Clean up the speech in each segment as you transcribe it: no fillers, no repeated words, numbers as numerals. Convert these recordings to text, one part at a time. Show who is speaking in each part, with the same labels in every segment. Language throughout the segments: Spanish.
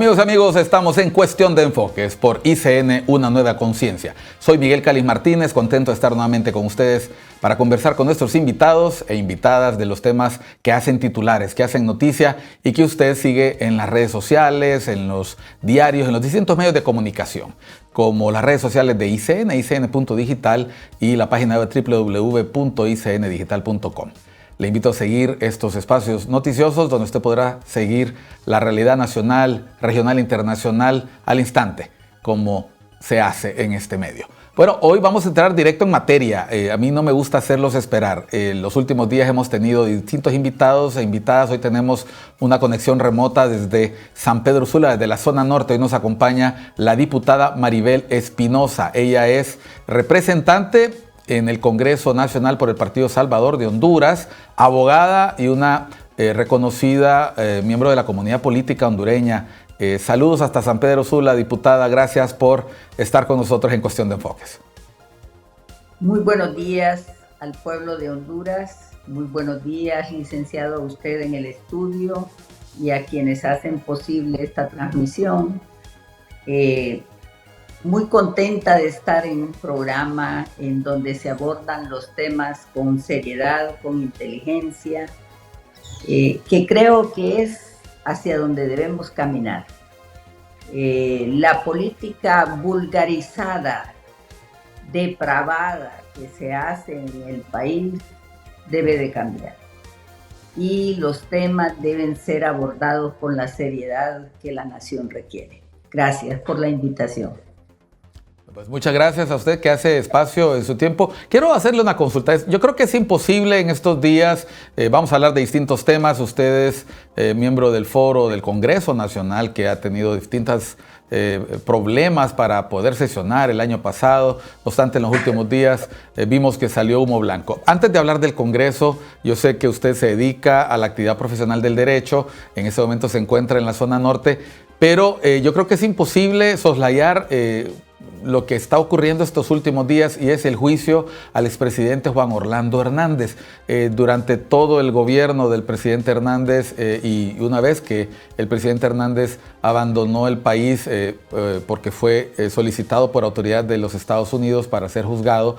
Speaker 1: Amigos, estamos en Cuestión de Enfoques por ICN Una Nueva Conciencia. Soy Miguel Cáliz Martínez, contento de estar nuevamente con ustedes para conversar con nuestros invitados e invitadas de los temas que hacen titulares, que hacen noticia y que usted sigue en las redes sociales, en los diarios, en los distintos medios de comunicación, como las redes sociales de ICN, icn.digital y la página web www.icndigital.com. Le invito a seguir estos espacios noticiosos donde usted podrá seguir la realidad nacional, regional e internacional al instante, como se hace en este medio. Bueno, hoy vamos a entrar directo en materia. A mí no me gusta hacerlos esperar. Los últimos días hemos tenido distintos invitados e invitadas. Hoy tenemos una conexión remota desde San Pedro Sula, desde la zona norte. Hoy nos acompaña la diputada Maribel Espinosa. Ella es representante en el Congreso Nacional por el Partido Salvador de Honduras, abogada y una reconocida miembro de la comunidad política hondureña. Saludos hasta San Pedro Sula, diputada. Gracias por estar con nosotros en Cuestión de Enfoques.
Speaker 2: Muy buenos días al pueblo de Honduras. Muy buenos días, licenciado, a usted en el estudio y a quienes hacen posible esta transmisión. Muy contenta de estar en un programa en donde se abordan los temas con seriedad, con inteligencia, que creo que es hacia donde debemos caminar. La política vulgarizada, depravada que se hace en el país debe de cambiar. Y los temas deben ser abordados con la seriedad que la nación requiere. Gracias por la invitación.
Speaker 1: Pues muchas gracias a usted que hace espacio en su tiempo. Quiero hacerle una consulta. Yo creo que es imposible en estos días, vamos a hablar de distintos temas. Usted es miembro del foro del Congreso Nacional que ha tenido distintos problemas para poder sesionar el año pasado. No obstante, en los últimos días vimos que salió humo blanco. Antes de hablar del Congreso, yo sé que usted se dedica a la actividad profesional del derecho. En ese momento se encuentra en la zona norte, pero yo creo que es imposible soslayar lo que está ocurriendo estos últimos días, y es el juicio al expresidente Juan Orlando Hernández. Durante todo el gobierno del presidente Hernández y una vez que el presidente Hernández abandonó el país porque fue solicitado por autoridades de los Estados Unidos para ser juzgado,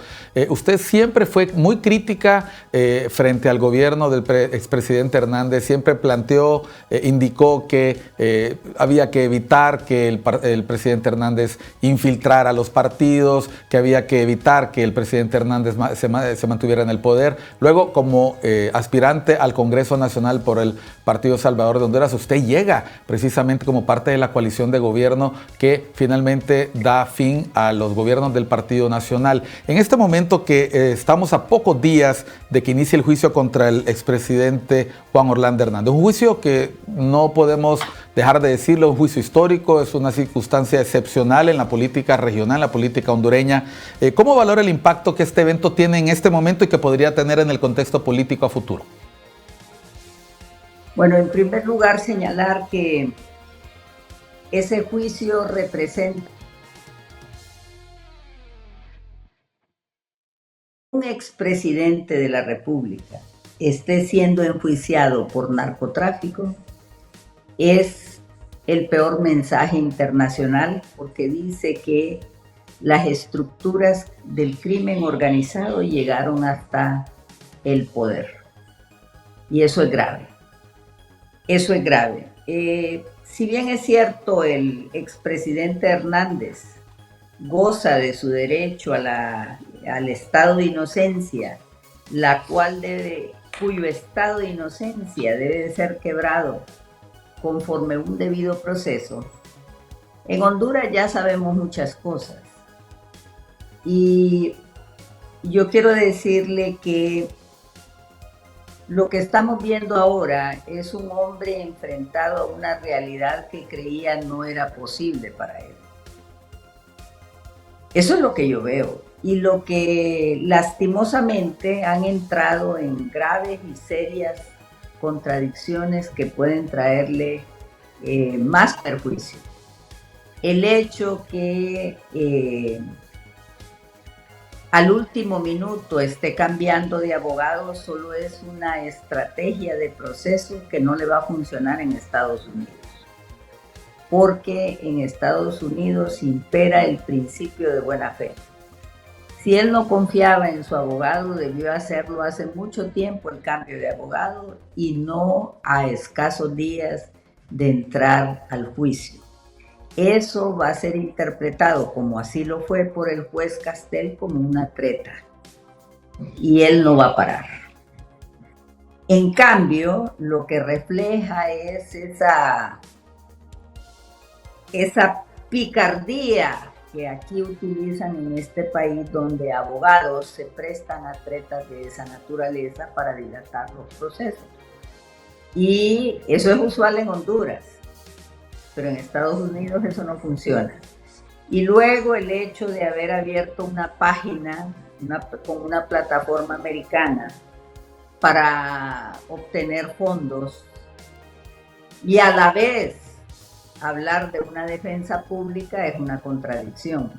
Speaker 1: usted siempre fue muy crítica frente al gobierno del expresidente Hernández. Siempre planteó, indicó que había que evitar que el presidente Hernández infiltrara a los partidos, que había que evitar que el presidente Hernández se mantuviera en el poder. Luego, como aspirante al Congreso Nacional por el Partido Salvador de Honduras, usted llega precisamente como parte de la coalición de gobierno que finalmente da fin a los gobiernos del Partido Nacional. En este momento que estamos a pocos días de que inicie el juicio contra el expresidente Juan Orlando Hernández, un juicio que no podemos dejar de decirlo, un juicio histórico, es una circunstancia excepcional en la política regional, en la política hondureña. ¿Cómo valora el impacto que este evento tiene en este momento y que podría tener en el contexto político a futuro?
Speaker 2: Bueno, en primer lugar, señalar que ese juicio representa un expresidente de la República esté siendo enjuiciado por narcotráfico. Es el peor mensaje internacional porque dice que las estructuras del crimen organizado llegaron hasta el poder. Y eso es grave. Eso es grave. Si bien es cierto, el expresidente Hernández goza de su derecho al estado de inocencia, cuyo estado de inocencia debe de ser quebrado conforme un debido proceso. En Honduras ya sabemos muchas cosas. Y yo quiero decirle que lo que estamos viendo ahora es un hombre enfrentado a una realidad que creía no era posible para él. Eso es lo que yo veo. Y lo que lastimosamente han entrado en graves y serias contradicciones que pueden traerle más perjuicio. El hecho que al último minuto esté cambiando de abogado solo es una estrategia de proceso que no le va a funcionar en Estados Unidos. porque en Estados Unidos impera el principio de buena fe. Si él no confiaba en su abogado, debió hacerlo hace mucho tiempo el cambio de abogado y no a escasos días de entrar al juicio. Eso va a ser interpretado, como así lo fue por el juez Castel, como una treta. Y él no va a parar. En cambio, lo que refleja es esa picardía que aquí utilizan en este país, donde abogados se prestan a tretas de esa naturaleza para dilatar los procesos. Y eso es usual en Honduras, pero en Estados Unidos eso no funciona. Y luego el hecho de haber abierto una página con una plataforma americana para obtener fondos y a la vez hablar de una defensa pública es una contradicción.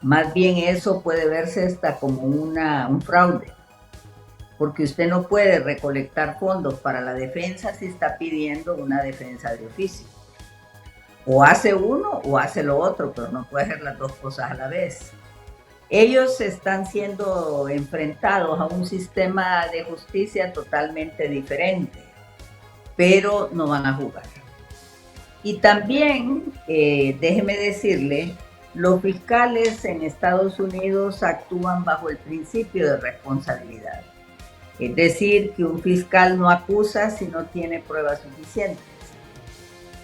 Speaker 2: Más bien eso puede verse hasta como un fraude, porque usted no puede recolectar fondos para la defensa si está pidiendo una defensa de oficio. O hace uno o hace lo otro, pero no puede hacer las dos cosas a la vez. Ellos están siendo enfrentados a un sistema de justicia totalmente diferente, pero no van a jugar. Y también, déjeme decirle, los fiscales en Estados Unidos actúan bajo el principio de responsabilidad. Es decir, que un fiscal no acusa si no tiene pruebas suficientes.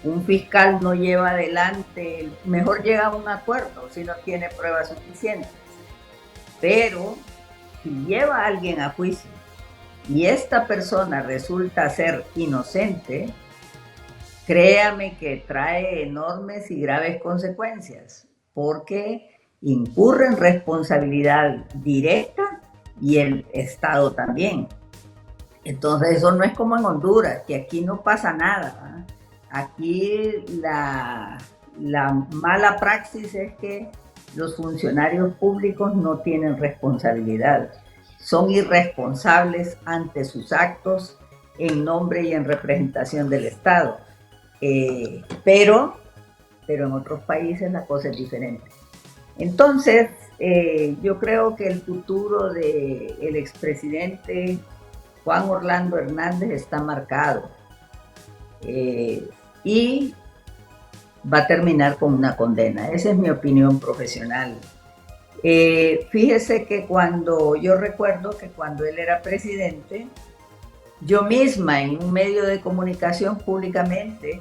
Speaker 2: Un fiscal no lleva adelante, mejor llega a un acuerdo si no tiene pruebas suficientes. Pero si lleva a alguien a juicio y esta persona resulta ser inocente, créame que trae enormes y graves consecuencias, porque incurre en responsabilidad directa y el Estado también. Entonces eso no es como en Honduras, que aquí no pasa nada, ¿eh? Aquí la mala praxis es que los funcionarios públicos no tienen responsabilidad. Son irresponsables ante sus actos en nombre y en representación del Estado. Pero en otros países la cosa es diferente. Entonces, yo creo que el futuro del expresidente Juan Orlando Hernández está marcado y va a terminar con una condena. Esa es mi opinión profesional. Fíjese que yo recuerdo que cuando él era presidente, yo misma en un medio de comunicación públicamente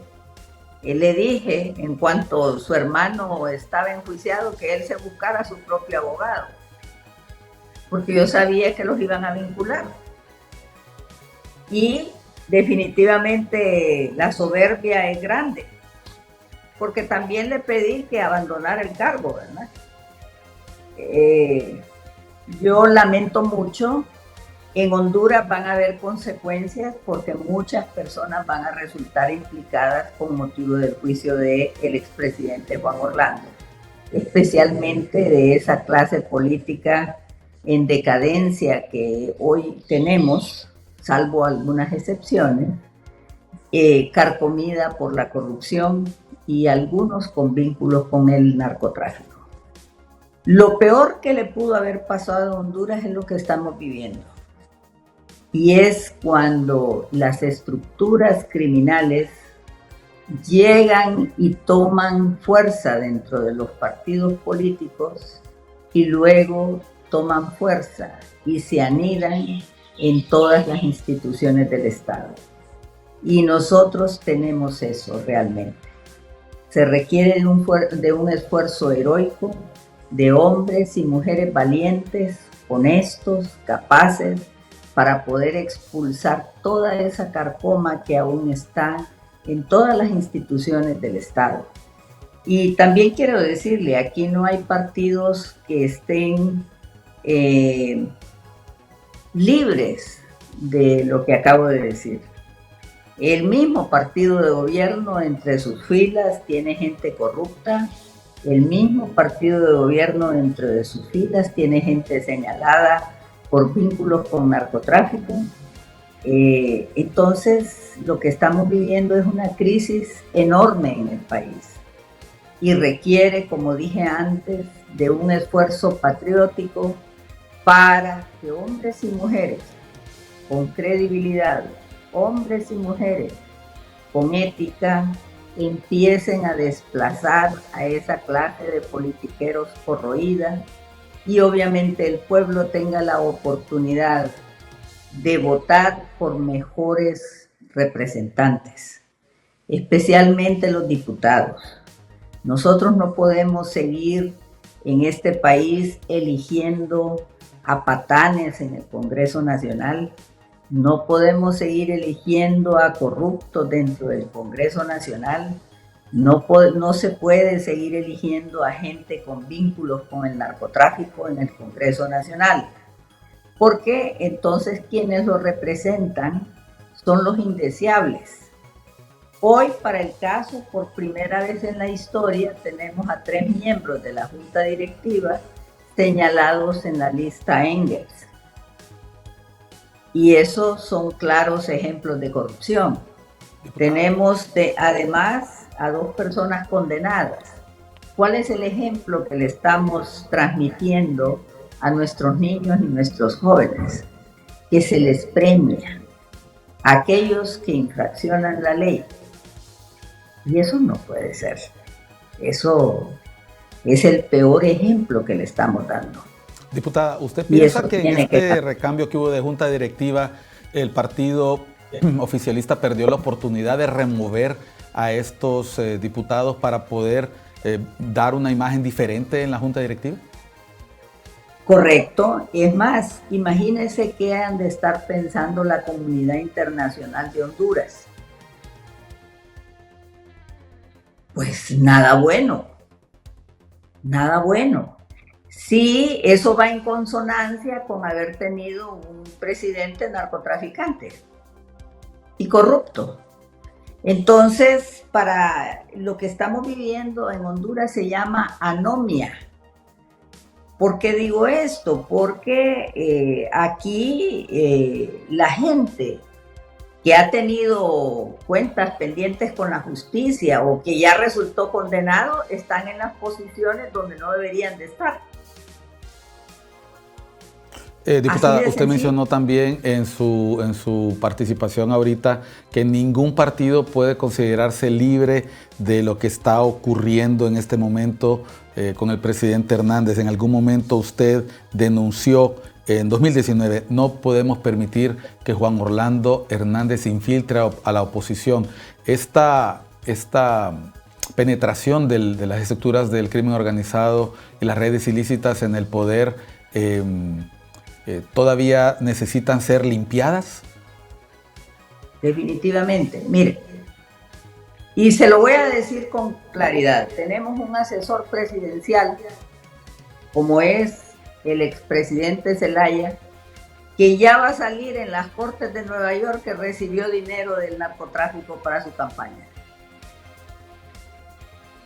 Speaker 2: le dije, en cuanto su hermano estaba enjuiciado, que él se buscara a su propio abogado, porque yo sabía que los iban a vincular. Y definitivamente la soberbia es grande, porque también le pedí que abandonara el cargo, ¿verdad? Yo lamento mucho. En Honduras van a haber consecuencias porque muchas personas van a resultar implicadas con motivo del juicio del expresidente Juan Orlando, especialmente de esa clase política en decadencia que hoy tenemos, salvo algunas excepciones, carcomida por la corrupción y algunos con vínculos con el narcotráfico. Lo peor que le pudo haber pasado a Honduras es lo que estamos viviendo. Y es cuando las estructuras criminales llegan y toman fuerza dentro de los partidos políticos y luego toman fuerza y se anidan en todas las instituciones del Estado. Y nosotros tenemos eso realmente. Se requiere de un esfuerzo heroico de hombres y mujeres valientes, honestos, capaces, para poder expulsar toda esa carcoma que aún está en todas las instituciones del Estado. Y también quiero decirle, aquí no hay partidos que estén libres de lo que acabo de decir. El mismo partido de gobierno entre sus filas tiene gente corrupta, el mismo partido de gobierno dentro de sus filas tiene gente señalada por vínculos con narcotráfico, Entonces, lo que estamos viviendo es una crisis enorme en el país y requiere, como dije antes, de un esfuerzo patriótico para que hombres y mujeres con credibilidad, hombres y mujeres con ética, empiecen a desplazar a esa clase de politiqueros corroída y obviamente el pueblo tenga la oportunidad de votar por mejores representantes, especialmente los diputados. Nosotros no podemos seguir en este país eligiendo a patanes en el Congreso Nacional. No podemos seguir eligiendo a corruptos dentro del Congreso Nacional. No se puede seguir eligiendo a gente con vínculos con el narcotráfico en el Congreso Nacional, porque entonces quienes lo representan son los indeseables. Hoy, para el caso, por primera vez en la historia, tenemos a 3 miembros de la Junta Directiva señalados en la lista Engels. Y esos son claros ejemplos de corrupción. Tenemos además a 2 personas condenadas. ¿Cuál es el ejemplo que le estamos transmitiendo a nuestros niños y nuestros jóvenes? Que se les premia a aquellos que infraccionan la ley. Y eso no puede ser. Eso es el peor ejemplo que le estamos dando.
Speaker 1: Diputada, ¿usted piensa que en este recambio que hubo de junta directiva, el partido oficialista perdió la oportunidad de remover a estos diputados para poder dar una imagen diferente en la junta directiva?
Speaker 2: Correcto. Es más, imagínense qué han de estar pensando la comunidad internacional de Honduras. Pues nada bueno, nada bueno. Sí, eso va en consonancia con haber tenido un presidente narcotraficante y corrupto. Entonces, para lo que estamos viviendo en Honduras se llama anomia. ¿Por qué digo esto? Porque aquí la gente que ha tenido cuentas pendientes con la justicia o que ya resultó condenado, están en las posiciones donde no deberían de estar.
Speaker 1: Diputada, usted mencionó también en su participación ahorita que ningún partido puede considerarse libre de lo que está ocurriendo en este momento con el presidente Hernández. En algún momento usted denunció en 2019, no podemos permitir que Juan Orlando Hernández infiltre a la oposición. Esta penetración de las estructuras del crimen organizado y las redes ilícitas en el poder todavía necesitan ser limpiadas.
Speaker 2: Definitivamente. Mire, y se lo voy a decir con claridad, tenemos un asesor presidencial como es el expresidente Zelaya, que ya va a salir en las cortes de Nueva York que recibió dinero del narcotráfico para su campaña.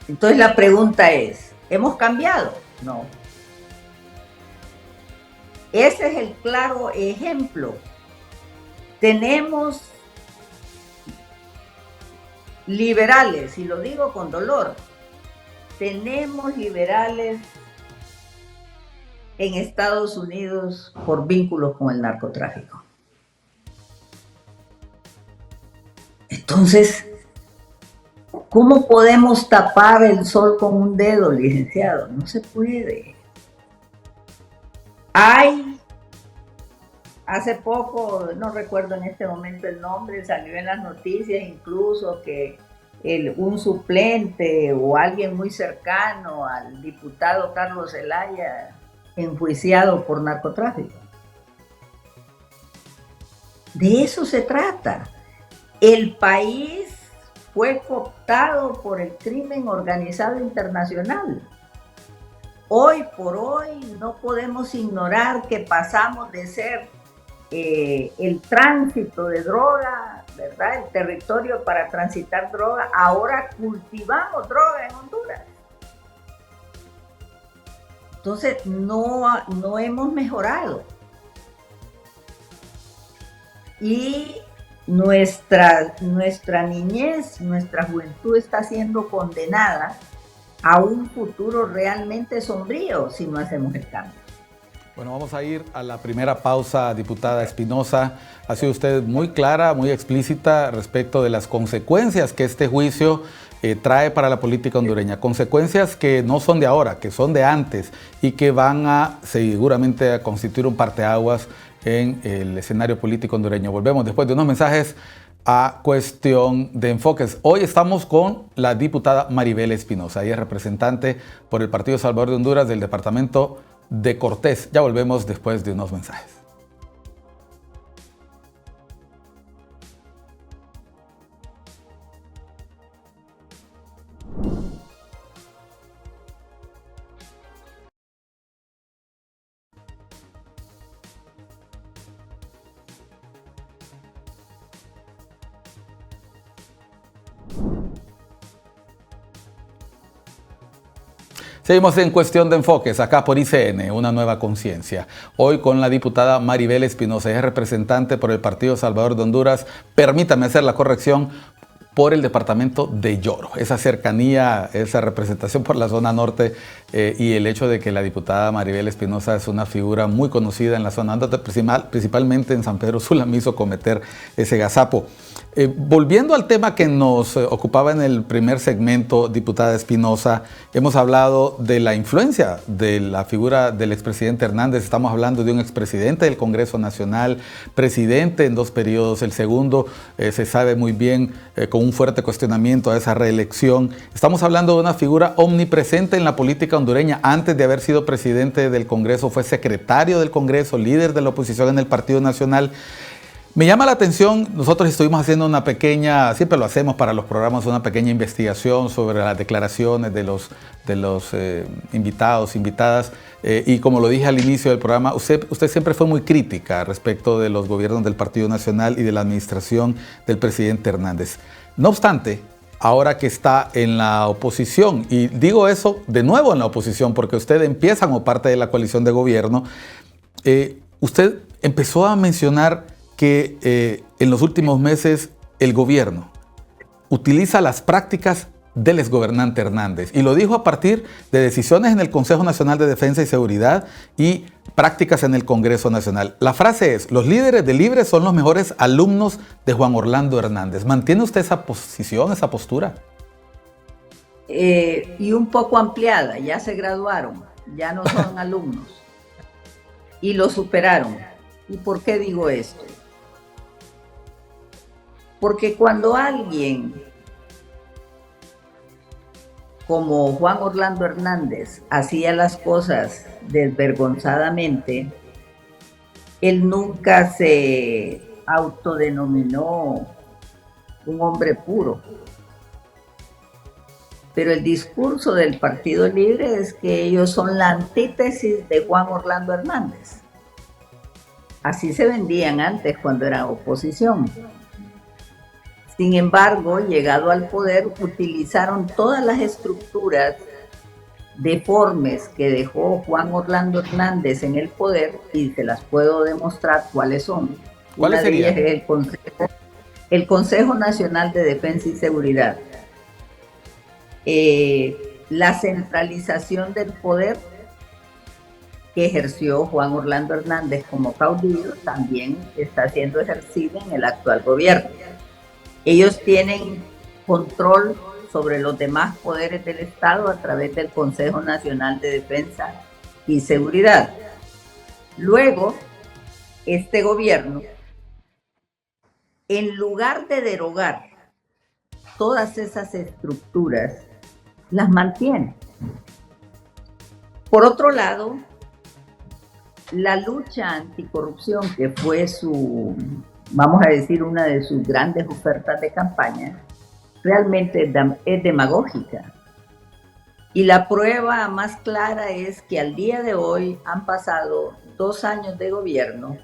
Speaker 2: Entonces la pregunta es, ¿hemos cambiado? No. Ese es el claro ejemplo. Tenemos liberales, y lo digo con dolor, tenemos liberales en Estados Unidos por vínculos con el narcotráfico. Entonces, ¿cómo podemos tapar el sol con un dedo, licenciado? No se puede. Hace poco, no recuerdo en este momento el nombre, salió en las noticias incluso que un suplente o alguien muy cercano al diputado Carlos Zelaya enjuiciado por narcotráfico. De eso se trata. El país fue cooptado por el crimen organizado internacional. Hoy por hoy no podemos ignorar que pasamos de ser el tránsito de droga, ¿verdad? El territorio para transitar droga, ahora cultivamos droga en Honduras. Entonces no hemos mejorado. y nuestra niñez, nuestra juventud está siendo condenada a un futuro realmente sombrío si no hacemos el cambio.
Speaker 1: Bueno, vamos a ir a la primera pausa, diputada Espinosa. Ha sido usted muy clara, muy explícita respecto de las consecuencias que este juicio trae para la política hondureña. Consecuencias que no son de ahora, que son de antes y que van a seguramente a constituir un parteaguas en el escenario político hondureño. Volvemos después de unos mensajes a Cuestión de Enfoques. Hoy estamos con la diputada Maribel Espinosa. Ella es representante por el Partido Salvador de Honduras del departamento de Cortés. Ya volvemos después de unos mensajes. Seguimos en Cuestión de Enfoques, acá por ICN, Una Nueva Conciencia. Hoy con la diputada Maribel Espinosa, es representante por el Partido Salvador de Honduras. Permítame hacer la corrección, por el departamento de Lloro. Esa cercanía, esa representación por la zona norte y el hecho de que la diputada Maribel Espinosa es una figura muy conocida en la zona norte, principalmente en San Pedro Sula, me hizo cometer ese gazapo. Volviendo al tema que nos ocupaba en el primer segmento, diputada Espinosa, hemos hablado de la influencia de la figura del expresidente Hernández. Estamos hablando de un expresidente del Congreso Nacional, presidente en 2 periodos, el segundo se sabe muy bien con un fuerte cuestionamiento a esa reelección. Estamos hablando de una figura omnipresente en la política hondureña. Antes de haber sido presidente del Congreso, fue secretario del Congreso, líder de la oposición en el Partido Nacional. Me llama la atención, nosotros estuvimos haciendo una pequeña, siempre lo hacemos para los programas, una pequeña investigación sobre las declaraciones de los invitados, invitadas, y como lo dije al inicio del programa, usted siempre fue muy crítica respecto de los gobiernos del Partido Nacional y de la administración del presidente Hernández. No obstante, ahora que está en la oposición, y digo eso de nuevo en la oposición porque usted empieza como parte de la coalición de gobierno, usted empezó a mencionar que en los últimos meses el gobierno utiliza las prácticas del exgobernante Hernández. Y lo dijo a partir de decisiones en el Consejo Nacional de Defensa y Seguridad y prácticas en el Congreso Nacional. La frase es: los líderes de Libre son los mejores alumnos de Juan Orlando Hernández. ¿Mantiene usted esa posición, esa postura?
Speaker 2: Y un poco ampliada, ya se graduaron, ya no son alumnos y lo superaron. ¿Y por qué digo esto? Porque cuando alguien como Juan Orlando Hernández hacía las cosas desvergonzadamente, él nunca se autodenominó un hombre puro. Pero el discurso del Partido Libre es que ellos son la antítesis de Juan Orlando Hernández. Así se vendían antes cuando era oposición. Sin embargo, llegado al poder, utilizaron todas las estructuras deformes que dejó Juan Orlando Hernández en el poder y se las puedo demostrar cuáles son.
Speaker 1: ¿Cuáles serían?
Speaker 2: Una de ellas es el Consejo Nacional de Defensa y Seguridad. La centralización del poder que ejerció Juan Orlando Hernández como caudillo también está siendo ejercida en el actual gobierno. Ellos tienen control sobre los demás poderes del Estado a través del Consejo Nacional de Defensa y Seguridad. Luego, este gobierno, en lugar de derogar todas esas estructuras, las mantiene. Por otro lado, la lucha anticorrupción, que fue vamos a decir, una de sus grandes ofertas de campaña, realmente es demagógica. Y la prueba más clara es que al día de hoy han pasado 2 años de gobierno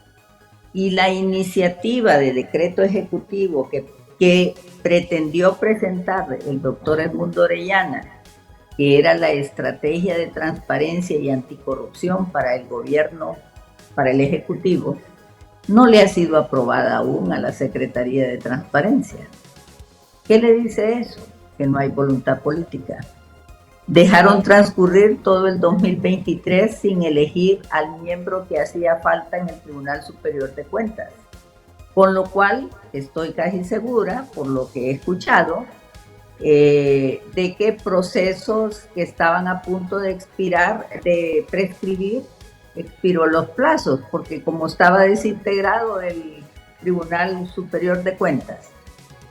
Speaker 2: y la iniciativa de decreto ejecutivo que pretendió presentar el doctor Edmundo Orellana, que era la estrategia de transparencia y anticorrupción para el gobierno, para el Ejecutivo, no le ha sido aprobada aún a la Secretaría de Transparencia. ¿Qué le dice eso? Que no hay voluntad política. Dejaron transcurrir todo el 2023 sin elegir al miembro que hacía falta en el Tribunal Superior de Cuentas. Con lo cual, estoy casi segura, por lo que he escuchado, de que procesos que estaban a punto de expirar, de prescribir, expiró los plazos, porque como estaba desintegrado el Tribunal Superior de Cuentas,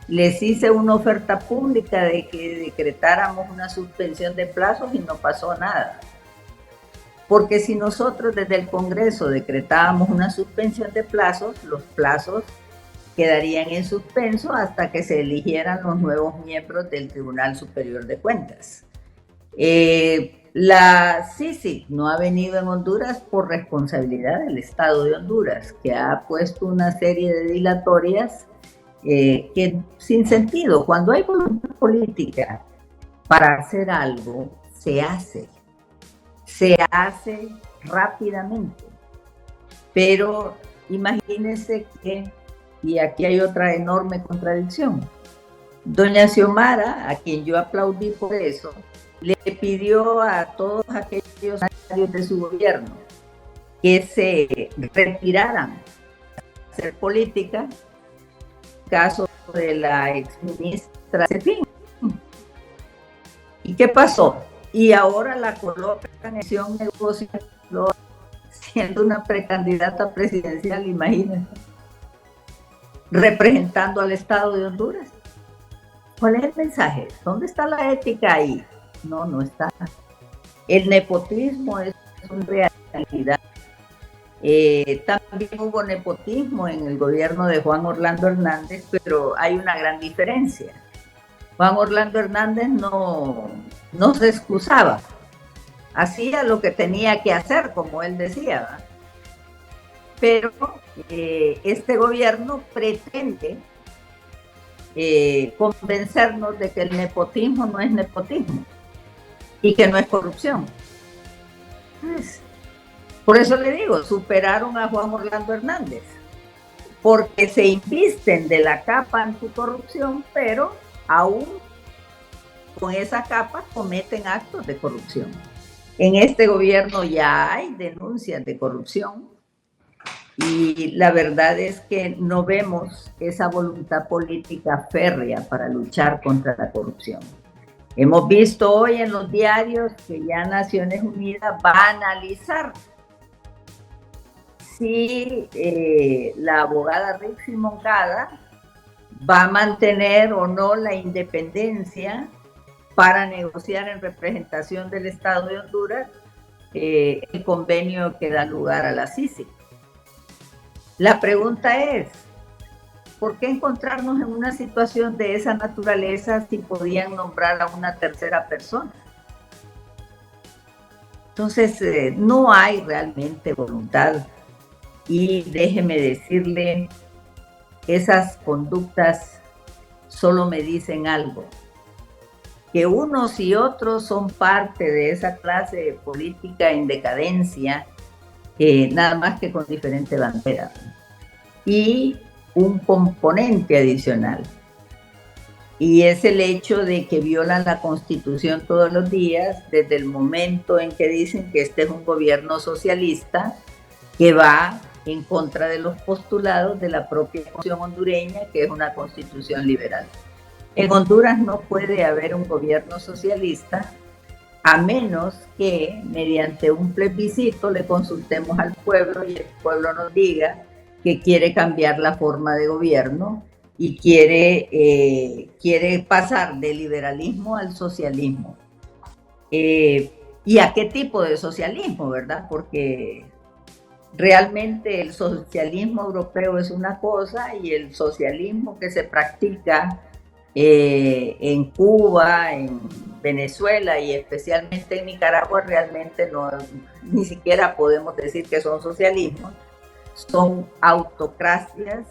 Speaker 2: les hice una oferta pública de que decretáramos una suspensión de plazos y no pasó nada. Porque si nosotros desde el Congreso decretábamos una suspensión de plazos, los plazos quedarían en suspenso hasta que se eligieran los nuevos miembros del Tribunal Superior de Cuentas. La CICIG no ha venido en Honduras por responsabilidad del Estado de Honduras, que ha puesto una serie de dilatorias que sin sentido. Cuando hay voluntad política para hacer algo, se hace rápidamente. Pero imagínense que, y aquí hay otra enorme contradicción, doña Xiomara, a quien yo aplaudí por eso, le pidió a todos aquellos funcionarios de su gobierno que se retiraran de hacer política, caso de la exministra Cepín. ¿Y qué pasó? Y ahora la colocan en acción negociadora siendo una precandidata presidencial, imagínense, representando al Estado de Honduras. ¿Cuál es el mensaje? ¿Dónde está la ética ahí? No, no está. El nepotismo es una realidad. También hubo nepotismo en el gobierno de Juan Orlando Hernández, pero hay una gran diferencia. Juan Orlando Hernández no se excusaba, hacía lo que tenía que hacer, como él decía, ¿verdad? Pero este gobierno pretende convencernos de que el nepotismo no es nepotismo y que no es corrupción. Pues, por eso le digo, superaron a Juan Orlando Hernández, porque se invisten de la capa anticorrupción, pero aún con esa capa cometen actos de corrupción. En este gobierno ya hay denuncias de corrupción y la verdad es que no vemos esa voluntad política férrea para luchar contra la corrupción. Hemos visto hoy en los diarios que ya Naciones Unidas va a analizar si la abogada Rixi Moncada va a mantener o no la independencia para negociar en representación del Estado de Honduras el convenio que da lugar a la CICIG. La pregunta es, ¿por qué encontrarnos en una situación de esa naturaleza si podían nombrar a una tercera persona? Entonces, no hay realmente voluntad. Y déjeme decirle, esas conductas solo me dicen algo, que unos y otros son parte de esa clase de política en decadencia, nada más que con diferente bandera. Y un componente adicional, y es el hecho de que violan la Constitución todos los días, desde el momento en que dicen que este es un gobierno socialista que va en contra de los postulados de la propia Constitución hondureña, que es una constitución liberal. En Honduras no puede haber un gobierno socialista a menos que mediante un plebiscito le consultemos al pueblo y el pueblo nos diga que quiere cambiar la forma de gobierno y quiere pasar del liberalismo al socialismo. ¿Y a qué tipo de socialismo, verdad? Porque realmente el socialismo europeo es una cosa y el socialismo que se practica en Cuba, en Venezuela y especialmente en Nicaragua realmente no, ni siquiera podemos decir que son socialismos, son autocracias.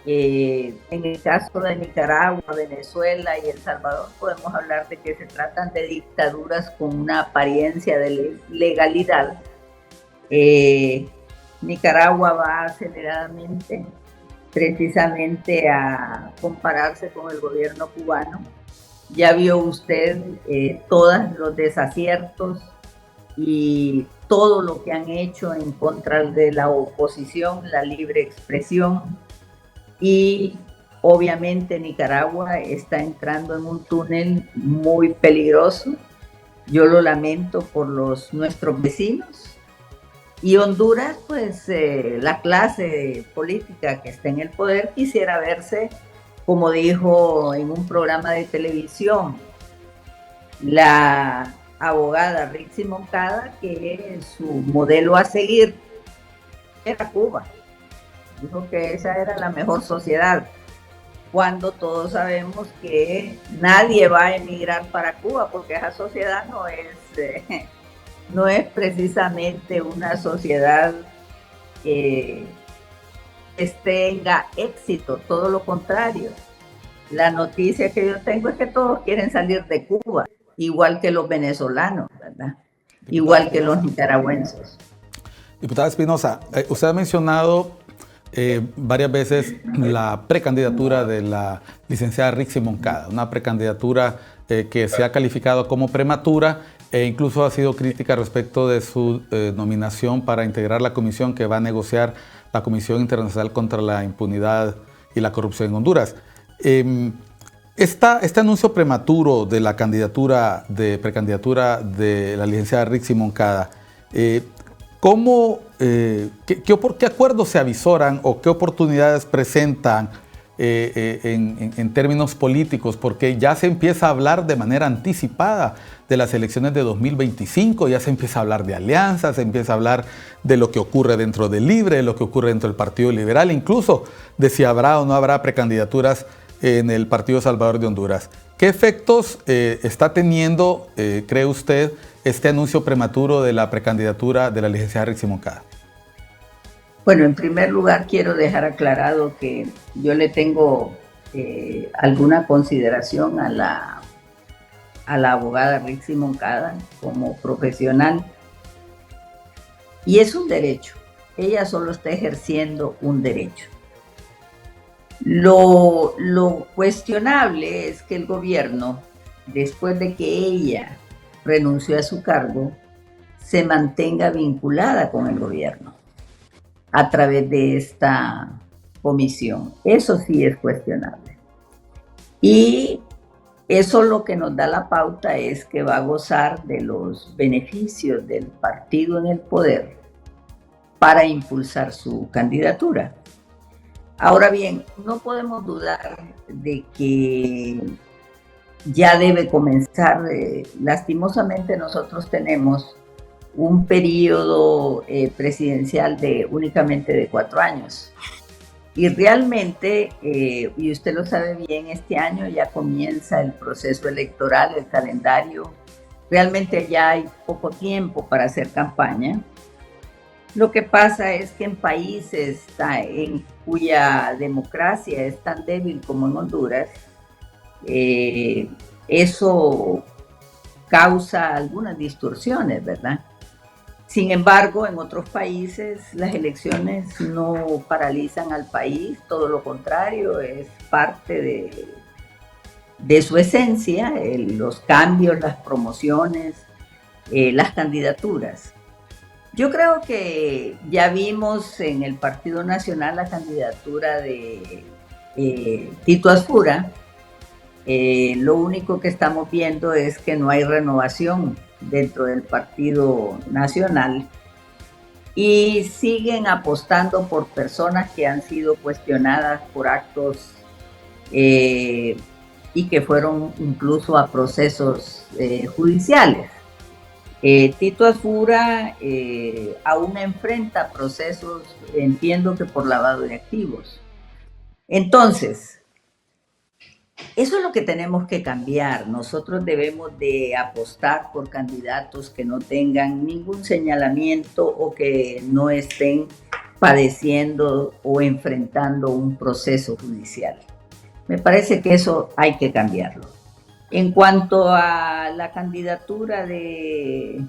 Speaker 2: En el caso de Nicaragua, Venezuela y El Salvador podemos hablar de que se tratan de dictaduras con una apariencia de legalidad, Nicaragua va aceleradamente precisamente a compararse con el gobierno cubano. Ya vio usted todos los desaciertos y todo lo que han hecho en contra de la oposición, la libre expresión, y obviamente Nicaragua está entrando en un túnel muy peligroso. Yo lo lamento por nuestros vecinos. Y Honduras, pues la clase política que está en el poder quisiera verse, como dijo en un programa de televisión la abogada Rixi Moncada, que su modelo a seguir era Cuba. Dijo que esa era la mejor sociedad, cuando todos sabemos que nadie va a emigrar para Cuba, porque esa sociedad no es precisamente una sociedad que tenga éxito, todo lo contrario. La noticia que yo tengo es que todos quieren salir de Cuba, igual que los venezolanos, ¿verdad? Igual que los nicaragüenses.
Speaker 1: Diputada Espinosa, usted ha mencionado varias veces la precandidatura de la licenciada Rixi Moncada, una precandidatura que se ha calificado como prematura e incluso ha sido crítica respecto de su nominación para integrar la comisión que va a negociar la Comisión Internacional contra la Impunidad y la Corrupción en Honduras. Este anuncio prematuro de la precandidatura de la licenciada Rixi Moncada, ¿qué acuerdos se avisoran o qué oportunidades presentan en términos políticos? Porque ya se empieza a hablar de manera anticipada de las elecciones de 2025, ya se empieza a hablar de alianzas, se empieza a hablar de lo que ocurre dentro del Libre, de lo que ocurre dentro del Partido Liberal, incluso de si habrá o no habrá precandidaturas en el Partido Salvador de Honduras. ¿Qué efectos está teniendo, cree usted, este anuncio prematuro de la precandidatura de la licenciada Rixi Moncada?
Speaker 2: Bueno, en primer lugar quiero dejar aclarado que yo le tengo alguna consideración a la abogada Rixi Moncada como profesional, y es un derecho. Ella solo está ejerciendo un derecho. Lo cuestionable es que el gobierno, después de que ella renunció a su cargo, se mantenga vinculada con el gobierno a través de esta comisión. Eso sí es cuestionable. Y eso lo que nos da la pauta es que va a gozar de los beneficios del partido en el poder para impulsar su candidatura. Ahora bien, no podemos dudar de que ya debe comenzar. Lastimosamente nosotros tenemos un periodo presidencial únicamente de 4 años. Y realmente, y usted lo sabe bien, este año ya comienza el proceso electoral, el calendario. Realmente ya hay poco tiempo para hacer campaña. Lo que pasa es que en países en cuya democracia es tan débil como en Honduras, eso causa algunas distorsiones, ¿verdad? Sin embargo, en otros países las elecciones no paralizan al país, todo lo contrario, es parte de su esencia, los cambios, las promociones, las candidaturas. Yo creo que ya vimos en el Partido Nacional la candidatura de Tito Asfura. Lo único que estamos viendo es que no hay renovación dentro del Partido Nacional y siguen apostando por personas que han sido cuestionadas por actos y que fueron incluso a procesos judiciales. Tito Asfura aún enfrenta procesos, entiendo que por lavado de activos. Entonces, eso es lo que tenemos que cambiar. Nosotros debemos de apostar por candidatos que no tengan ningún señalamiento o que no estén padeciendo o enfrentando un proceso judicial. Me parece que eso hay que cambiarlo. En cuanto a la candidatura de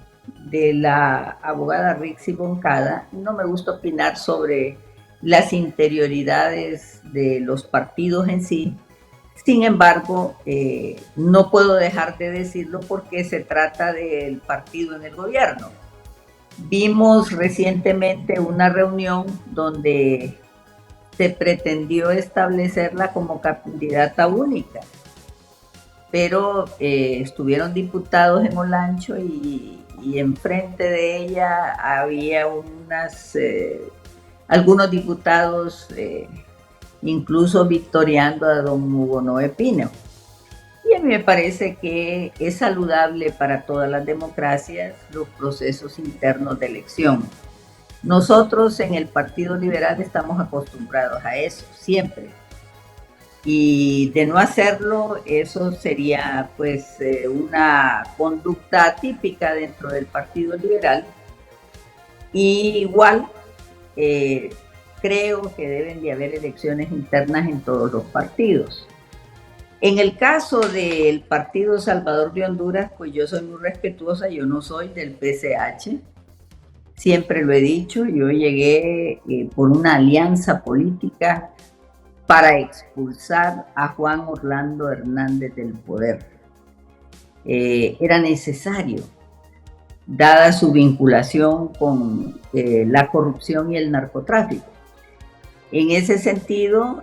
Speaker 2: de la abogada Rixi Moncada. No me gusta opinar sobre las interioridades de los partidos en sí. Sin embargo, no puedo dejar de decirlo porque se trata del partido en el gobierno. Vimos recientemente una reunión donde se pretendió establecerla como candidata única, pero estuvieron diputados en Olancho y enfrente de ella había algunos diputados incluso victoriando a don Hugo Noé Pino. Y a mí me parece que es saludable para todas las democracias los procesos internos de elección. Nosotros en el Partido Liberal estamos acostumbrados a eso, siempre. Y de no hacerlo, eso sería pues una conducta típica dentro del Partido Liberal. Y igual creo que deben de haber elecciones internas en todos los partidos. En el caso del Partido Salvador de Honduras, pues yo soy muy respetuosa, yo no soy del PCH, siempre lo he dicho, yo llegué por una alianza política para expulsar a Juan Orlando Hernández del poder. Era necesario, dada su vinculación con la corrupción y el narcotráfico. En ese sentido,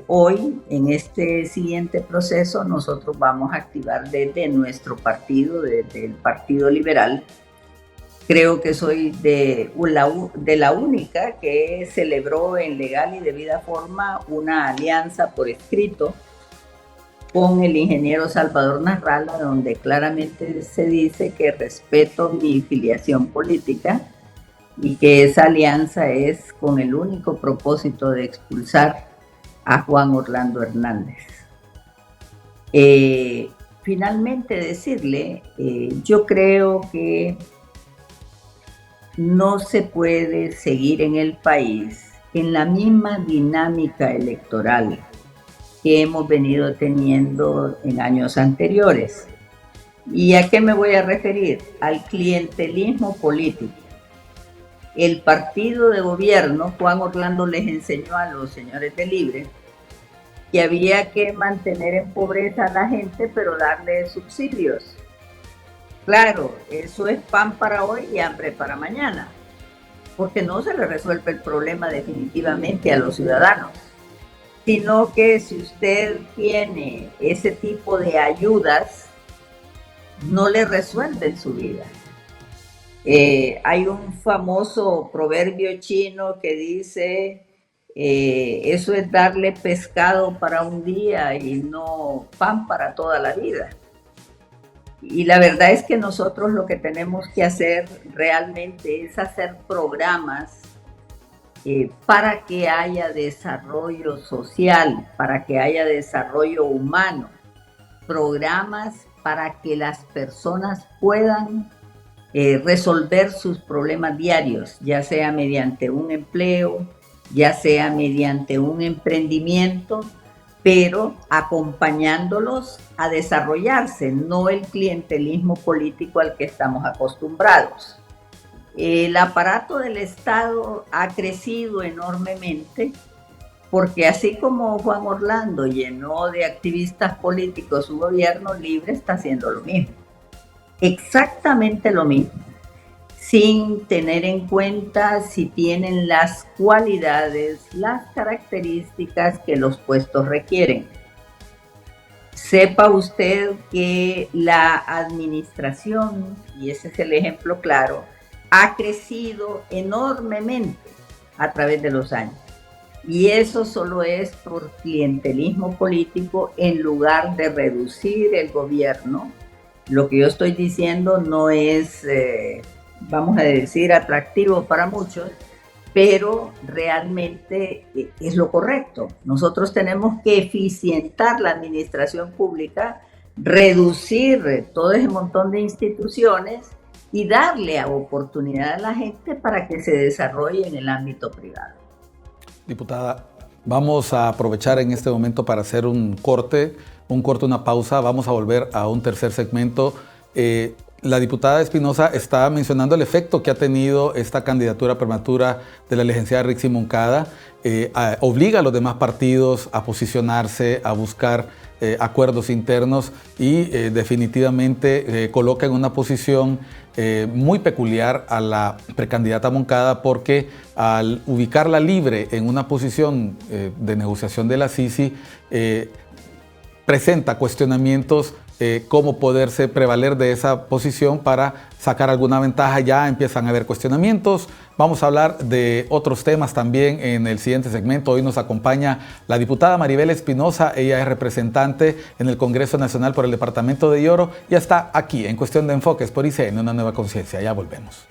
Speaker 2: hoy, en este siguiente proceso, nosotros vamos a activar desde nuestro partido, desde el Partido Liberal. Creo que soy de la única que celebró en legal y debida forma una alianza por escrito con el ingeniero Salvador Narrala, donde claramente se dice que respeto mi filiación política y que esa alianza es con el único propósito de expulsar a Juan Orlando Hernández. Finalmente decirle, yo creo que no se puede seguir en el país en la misma dinámica electoral que hemos venido teniendo en años anteriores. ¿Y a qué me voy a referir? Al clientelismo político. El partido de gobierno, Juan Orlando les enseñó a los señores de Libre que había que mantener en pobreza a la gente, pero darle subsidios. Claro, eso es pan para hoy y hambre para mañana, porque no se le resuelve el problema definitivamente a los ciudadanos, sino que si usted tiene ese tipo de ayudas, no le resuelven su vida. Hay un famoso proverbio chino que dice, eso es darle pescado para un día y no pan para toda la vida. Y la verdad es que nosotros lo que tenemos que hacer realmente es hacer programas para que haya desarrollo social, para que haya desarrollo humano, programas para que las personas puedan resolver sus problemas diarios, ya sea mediante un empleo, ya sea mediante un emprendimiento, pero acompañándolos a desarrollarse, no el clientelismo político al que estamos acostumbrados. El aparato del Estado ha crecido enormemente porque así como Juan Orlando llenó de activistas políticos su gobierno, Libre está haciendo lo mismo. Exactamente lo mismo, sin tener en cuenta si tienen las cualidades, las características que los puestos requieren. Sepa usted que la administración, y ese es el ejemplo claro, ha crecido enormemente a través de los años. Y eso solo es por clientelismo político en lugar de reducir el gobierno. Lo que yo estoy diciendo no es, vamos a decir, atractivo para muchos, pero realmente es lo correcto. Nosotros tenemos que eficientar la administración pública, reducir todo ese montón de instituciones y darle oportunidad a la gente para que se desarrolle en el ámbito privado.
Speaker 1: Diputada, vamos a aprovechar en este momento para hacer un corte, una pausa. Vamos a volver a un tercer segmento. la diputada Espinosa está mencionando el efecto que ha tenido esta candidatura prematura de la licenciada Rixi Moncada. Obliga a los demás partidos a posicionarse, a buscar acuerdos internos y definitivamente coloca en una posición muy peculiar a la precandidata Moncada, porque al ubicarla libre en una posición de negociación de la Sisi, presenta cuestionamientos cómo poderse prevaler de esa posición para sacar alguna ventaja. Ya empiezan a haber cuestionamientos. Vamos a hablar de otros temas también en el siguiente segmento. Hoy nos acompaña la diputada Maribel Espinosa. Ella es representante en el Congreso Nacional por el Departamento de Lloro. Ya está aquí en Cuestión de Enfoques por ICN, Una Nueva Conciencia. Ya volvemos.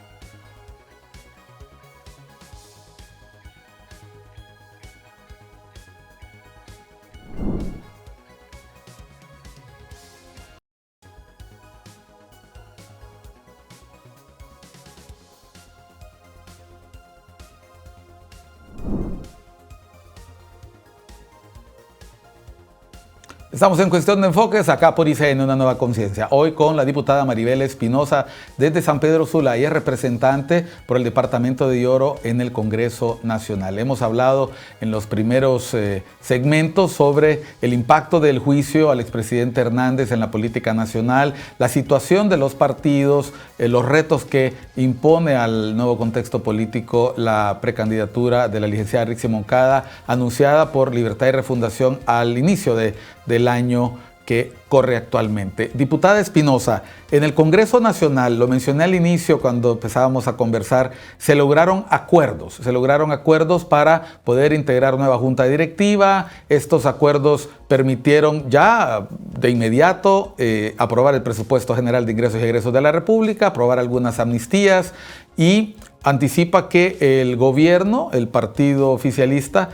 Speaker 1: Estamos en Cuestión de Enfoques, acá por ICN, Una Nueva Conciencia. Hoy con la diputada Maribel Espinosa desde San Pedro Sula. Ella es representante por el Departamento de Lloro en el Congreso Nacional. Hemos hablado en los primeros segmentos sobre el impacto del juicio al expresidente Hernández en la política nacional, la situación de los partidos, los retos que impone al nuevo contexto político la precandidatura de la licenciada Rixi Moncada, anunciada por Libertad y Refundación al inicio del año que corre actualmente. Diputada Espinosa, en el Congreso Nacional, lo mencioné al inicio cuando empezábamos a conversar, se lograron acuerdos para poder integrar nueva junta directiva. Estos acuerdos permitieron ya de inmediato aprobar el presupuesto general de ingresos y egresos de la República, aprobar algunas amnistías y anticipa que el gobierno, el partido oficialista,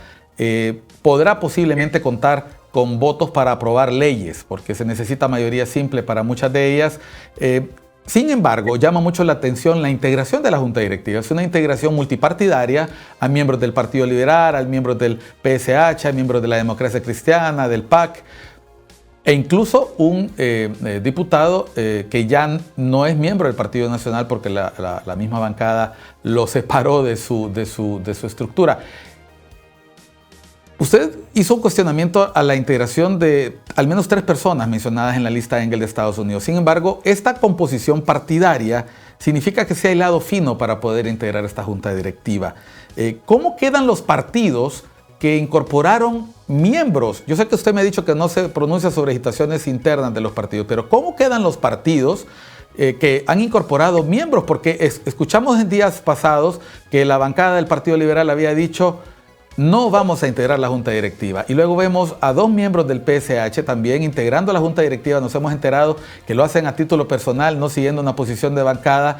Speaker 1: podrá posiblemente contar con votos para aprobar leyes, porque se necesita mayoría simple para muchas de ellas. Sin embargo, llama mucho la atención la integración de la Junta Directiva. Es una integración multipartidaria a miembros del Partido Liberal, a miembros del PSH, a miembros de la Democracia Cristiana, del PAC, e incluso un diputado que ya no es miembro del Partido Nacional porque la misma bancada lo separó de su estructura. Usted hizo un cuestionamiento a la integración de al menos 3 personas mencionadas en la lista Engel de Estados Unidos. Sin embargo, esta composición partidaria significa que se ha hilado fino para poder integrar esta junta directiva. ¿Cómo quedan los partidos que incorporaron miembros? Yo sé que usted me ha dicho que no se pronuncia sobre agitaciones internas de los partidos, pero ¿cómo quedan los partidos que han incorporado miembros? Porque escuchamos en días pasados que la bancada del Partido Liberal había dicho: no vamos a integrar la junta directiva. Y luego vemos a 2 miembros del PSH también integrando la junta directiva. Nos hemos enterado que lo hacen a título personal, no siguiendo una posición de bancada.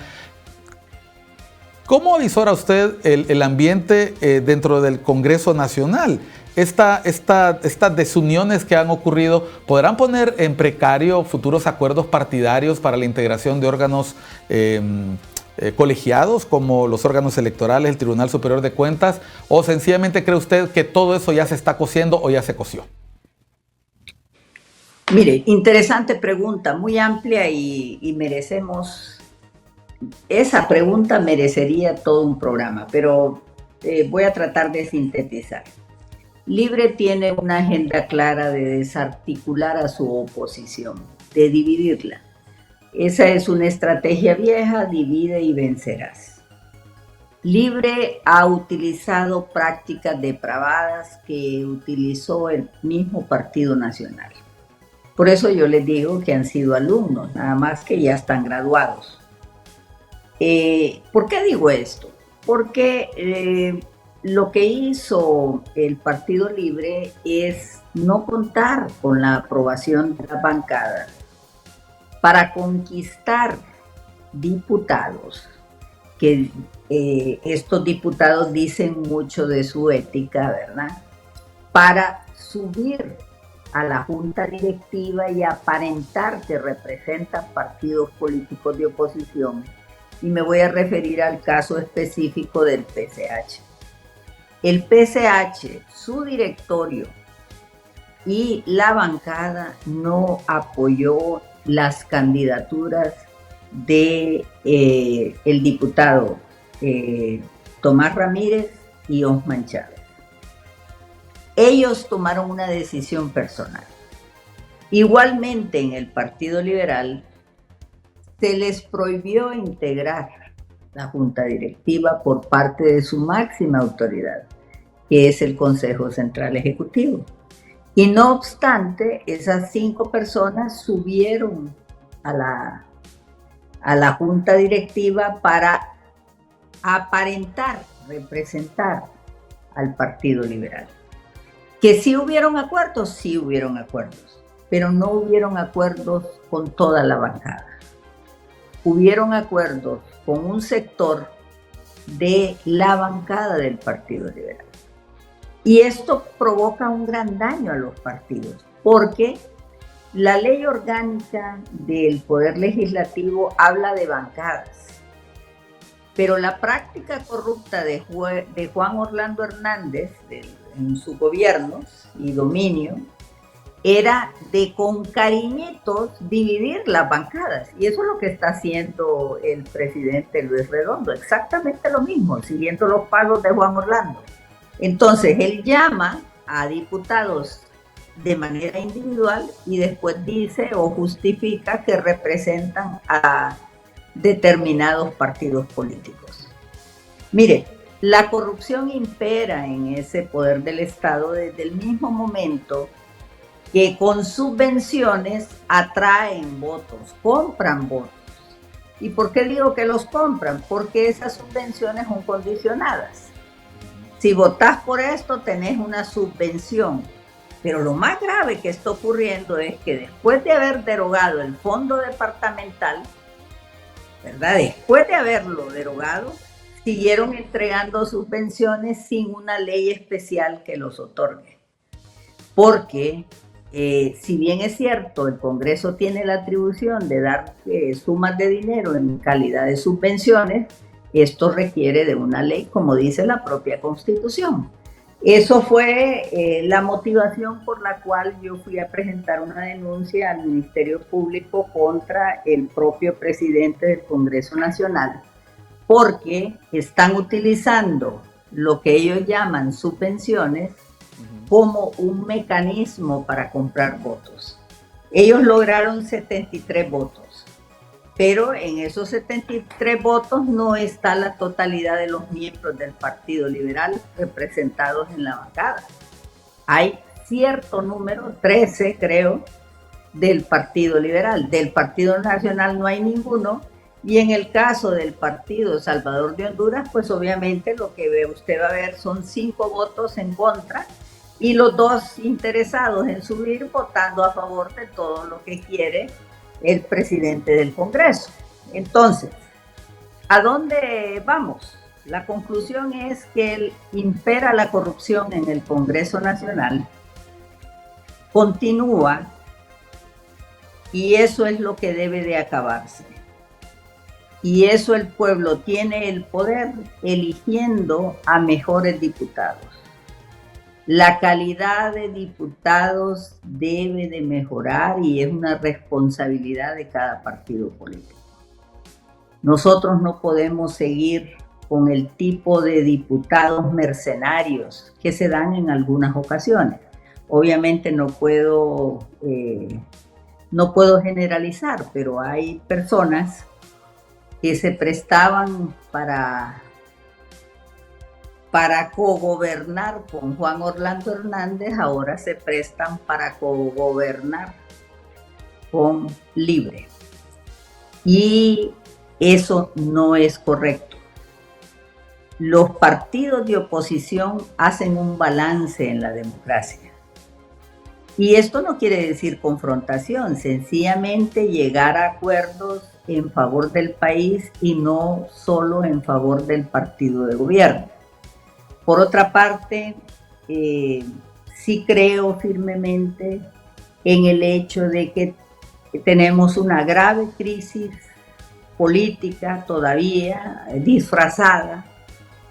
Speaker 1: ¿Cómo avisora usted el ambiente dentro del Congreso Nacional? Estas desuniones que han ocurrido, ¿podrán poner en precario futuros acuerdos partidarios para la integración de órganos colegiados como los órganos electorales, el Tribunal Superior de Cuentas, o sencillamente cree usted que todo eso ya se está cociendo o ya se coció?
Speaker 2: Mire, interesante pregunta, muy amplia y merecemos, esa pregunta merecería todo un programa, pero voy a tratar de sintetizar. Libre tiene una agenda clara de desarticular a su oposición, de dividirla. Esa es una estrategia vieja: divide y vencerás. Libre ha utilizado prácticas depravadas que utilizó el mismo Partido Nacional. Por eso yo les digo que han sido alumnos, nada más que ya están graduados. ¿Por qué digo esto? Porque lo que hizo el Partido Libre es no contar con la aprobación de la bancada para conquistar diputados, que estos diputados dicen mucho de su ética, ¿verdad? Para subir a la junta directiva y aparentar que representan partidos políticos de oposición. Y me voy a referir al caso específico del PSH. El PSH, su directorio y la bancada no apoyó las candidaturas de el diputado Tomás Ramírez y Osman Chávez. Ellos tomaron una decisión personal. Igualmente en el Partido Liberal se les prohibió integrar la junta directiva por parte de su máxima autoridad, que es el Consejo Central Ejecutivo. Y no obstante, esas 5 personas subieron a la junta directiva para aparentar, representar al Partido Liberal. Que sí hubieron acuerdos, pero no hubieron acuerdos con toda la bancada. Hubieron acuerdos con un sector de la bancada del Partido Liberal. Y esto provoca un gran daño a los partidos, porque la ley orgánica del Poder Legislativo habla de bancadas, pero la práctica corrupta de Juan Orlando Hernández en su gobierno y dominio era de con cariñitos dividir las bancadas, y eso es lo que está haciendo el presidente Luis Redondo, exactamente lo mismo, siguiendo los pasos de Juan Orlando. Entonces él llama a diputados de manera individual y después dice o justifica que representan a determinados partidos políticos. Mire, la corrupción impera en ese poder del Estado desde el mismo momento que con subvenciones atraen votos, compran votos. ¿Y por qué digo que los compran? Porque esas subvenciones son condicionadas. Si votás por esto, tenés una subvención. Pero lo más grave que está ocurriendo es que después de haber derogado el fondo departamental, ¿verdad? Después de haberlo derogado, siguieron entregando subvenciones sin una ley especial que los otorgue. Porque si bien es cierto, el Congreso tiene la atribución de dar sumas de dinero en calidad de subvenciones, esto requiere de una ley, como dice la propia Constitución. Eso fue la motivación por la cual yo fui a presentar una denuncia al Ministerio Público contra el propio presidente del Congreso Nacional, porque están utilizando lo que ellos llaman subvenciones como un mecanismo para comprar votos. Ellos lograron 73 votos, pero en esos 73 votos no está la totalidad de los miembros del Partido Liberal representados en la bancada. Hay cierto número, 13 creo, del Partido Liberal. Del Partido Nacional no hay ninguno, y en el caso del Partido Salvador de Honduras, pues obviamente lo que usted va a ver son 5 votos en contra, y los 2 interesados en subir votando a favor de todo lo que quiere el presidente del Congreso. Entonces, ¿a dónde vamos? La conclusión es que impera la corrupción en el Congreso Nacional, continúa, y eso es lo que debe de acabarse. Y eso el pueblo tiene el poder eligiendo a mejores diputados. La calidad de diputados debe de mejorar y es una responsabilidad de cada partido político. Nosotros no podemos seguir con el tipo de diputados mercenarios que se dan en algunas ocasiones. Obviamente no puedo generalizar, pero hay personas que se prestaban para cogobernar con Juan Orlando Hernández, ahora se prestan para cogobernar con Libre. Y eso no es correcto. Los partidos de oposición hacen un balance en la democracia. Y esto no quiere decir confrontación, sencillamente llegar a acuerdos en favor del país y no solo en favor del partido de gobierno. Por otra parte, sí creo firmemente en el hecho de que tenemos una grave crisis política todavía disfrazada,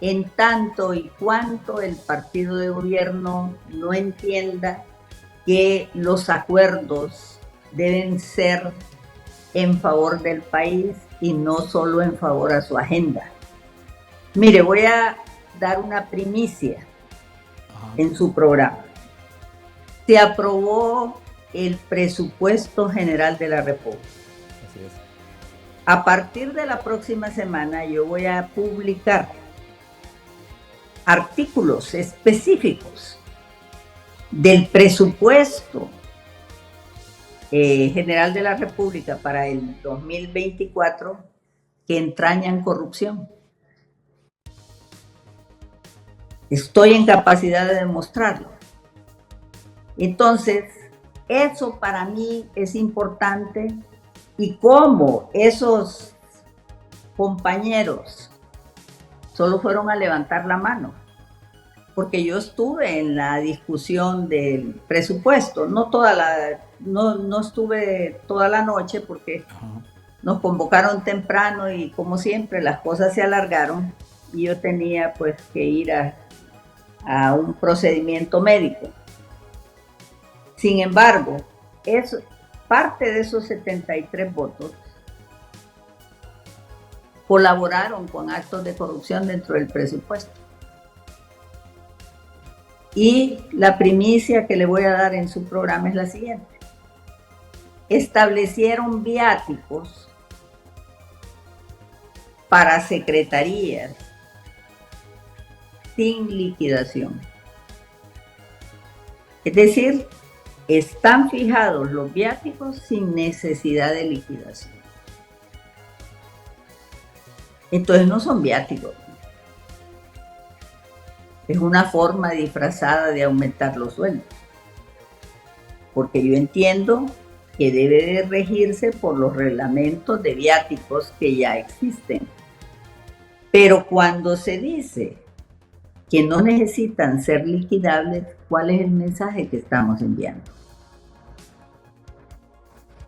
Speaker 2: en tanto y cuanto el partido de gobierno no entienda que los acuerdos deben ser en favor del país y no solo en favor a su agenda. Mire, voy a dar una primicia en su programa. Se aprobó el presupuesto general de la República.
Speaker 1: Así es.
Speaker 2: A partir de la próxima semana yo voy a publicar artículos específicos del presupuesto general de la República para el 2024 que entrañan corrupción. Estoy en capacidad de demostrarlo. Entonces, eso para mí es importante, y cómo esos compañeros solo fueron a levantar la mano, porque yo estuve en la discusión del presupuesto, no estuve toda la noche porque nos convocaron temprano y como siempre las cosas se alargaron y yo tenía pues que ir a un procedimiento médico. Sin embargo, parte de esos 73 votos colaboraron con actos de corrupción dentro del presupuesto. Y la primicia que le voy a dar en su programa es la siguiente. Establecieron viáticos para secretarías sin liquidación. Es decir, están fijados los viáticos sin necesidad de liquidación. Entonces no son viáticos. Es una forma disfrazada de aumentar los sueldos. Porque yo entiendo que debe de regirse por los reglamentos de viáticos que ya existen. Pero cuando se dice que no necesitan ser liquidables, ¿cuál es el mensaje que estamos enviando?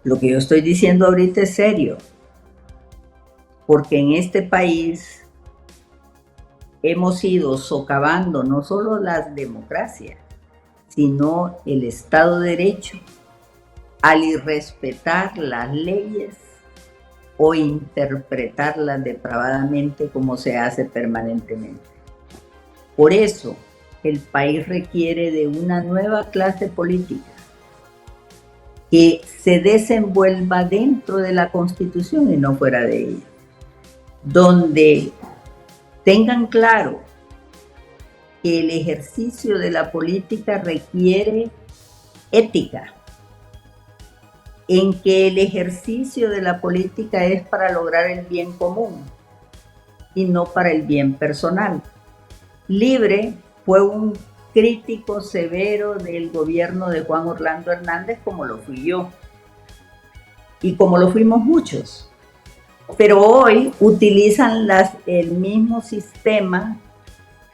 Speaker 2: Lo que yo estoy diciendo ahorita es serio, porque en este país hemos ido socavando no solo las democracias, sino el Estado de Derecho, al irrespetar las leyes o interpretarlas depravadamente como se hace permanentemente. Por eso, el país requiere de una nueva clase política que se desenvuelva dentro de la Constitución y no fuera de ella, donde tengan claro que el ejercicio de la política requiere ética, en que el ejercicio de la política es para lograr el bien común y no para el bien personal. Libre fue un crítico severo del gobierno de Juan Orlando Hernández, como lo fui yo y como lo fuimos muchos, pero hoy utilizan el mismo sistema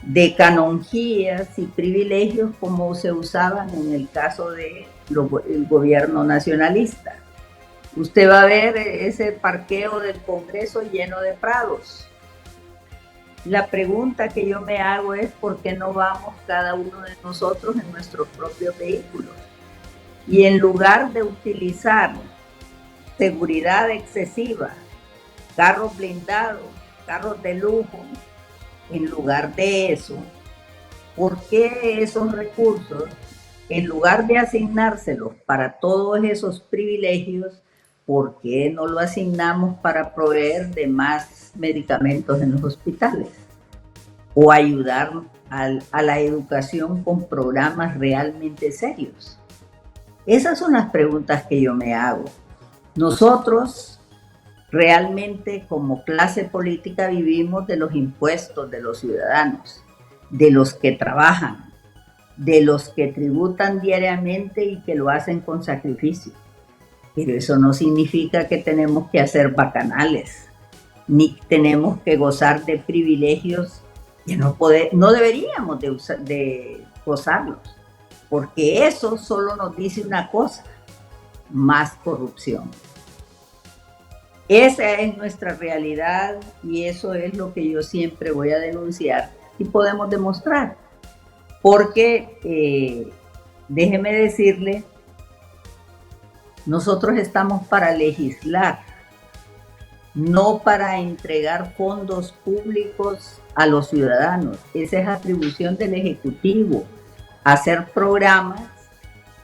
Speaker 2: de canonjías y privilegios como se usaban en el caso del gobierno nacionalista. Usted va a ver ese parqueo del Congreso lleno de prados. La pregunta que yo me hago es ¿por qué no vamos cada uno de nosotros en nuestros propios vehículos? Y en lugar de utilizar seguridad excesiva, carros blindados, carros de lujo, en lugar de eso, ¿por qué esos recursos, en lugar de asignárselos para todos esos privilegios, por qué no lo asignamos para proveer de más medicamentos en los hospitales? O ayudar a la educación con programas realmente serios. Esas son las preguntas que yo me hago. Nosotros realmente como clase política vivimos de los impuestos de los ciudadanos, de los que trabajan, de los que tributan diariamente y que lo hacen con sacrificio. Pero eso no significa que tenemos que hacer bacanales, ni tenemos que gozar de privilegios que no deberíamos de gozarlos, porque eso solo nos dice una cosa: más corrupción. Esa es nuestra realidad y eso es lo que yo siempre voy a denunciar y podemos demostrar. Porque, déjeme decirle, nosotros estamos para legislar, no para entregar fondos públicos a los ciudadanos. Esa es atribución del Ejecutivo, hacer programas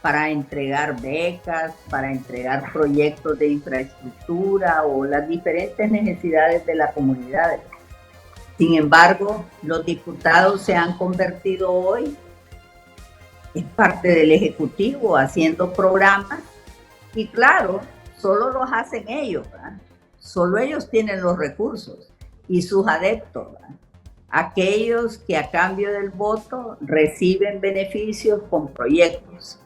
Speaker 2: para entregar becas, para entregar proyectos de infraestructura o las diferentes necesidades de la comunidad. Sin embargo, los diputados se han convertido hoy en parte del Ejecutivo haciendo programas y claro, solo los hacen ellos, ¿verdad? Solo ellos tienen los recursos y sus adeptos, ¿verdad? Aquellos que a cambio del voto reciben beneficios con proyectos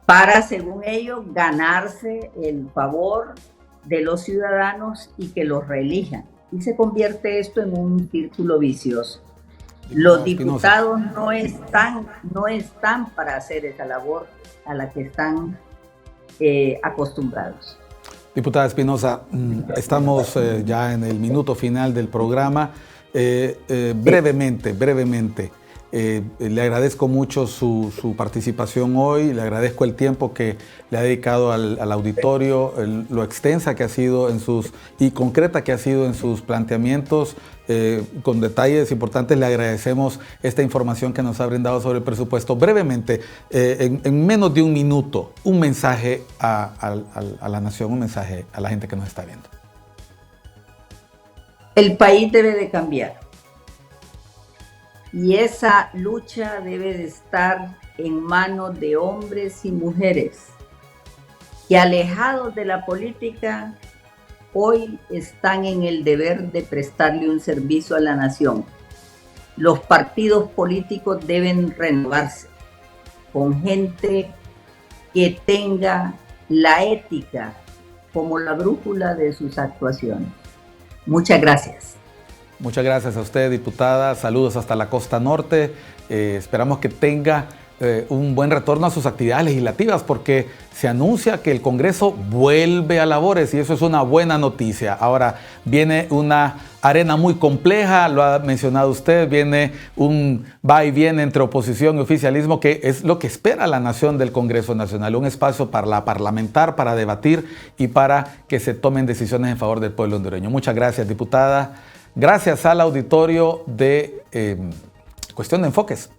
Speaker 2: para, según ellos, ganarse el favor de los ciudadanos y que los reelijan. Y se convierte esto en un círculo vicioso. Los diputados no están para hacer esa labor a la que están acostumbrados.
Speaker 1: Diputada Espinosa, estamos ya en el minuto final del programa. Brevemente, le agradezco mucho su participación hoy, le agradezco el tiempo que le ha dedicado al auditorio, lo extensa que ha sido y concreta que ha sido en sus planteamientos, con detalles importantes. Le agradecemos esta información que nos ha brindado sobre el presupuesto. Brevemente, en menos de un minuto, un mensaje a la nación, un mensaje a la gente que nos está viendo.
Speaker 2: El país debe de cambiar. Y esa lucha debe de estar en manos de hombres y mujeres que, alejados de la política, hoy están en el deber de prestarle un servicio a la nación. Los partidos políticos deben renovarse con gente que tenga la ética como la brújula de sus actuaciones. Muchas gracias.
Speaker 1: Muchas gracias a usted, diputada. Saludos hasta la costa norte. Esperamos que tenga un buen retorno a sus actividades legislativas, porque se anuncia que el Congreso vuelve a labores y eso es una buena noticia. Ahora viene una arena muy compleja, lo ha mencionado usted, viene un va y viene entre oposición y oficialismo, que es lo que espera la nación del Congreso Nacional, un espacio para parlamentar, para debatir y para que se tomen decisiones en favor del pueblo hondureño. Muchas gracias, diputada. Gracias al auditorio de Cuestión de Enfoques.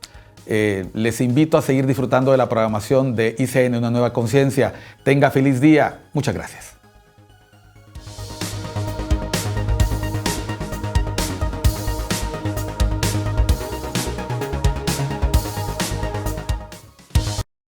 Speaker 1: Les invito a seguir disfrutando de la programación de ICN Una Nueva Conciencia. Tenga feliz día. Muchas gracias.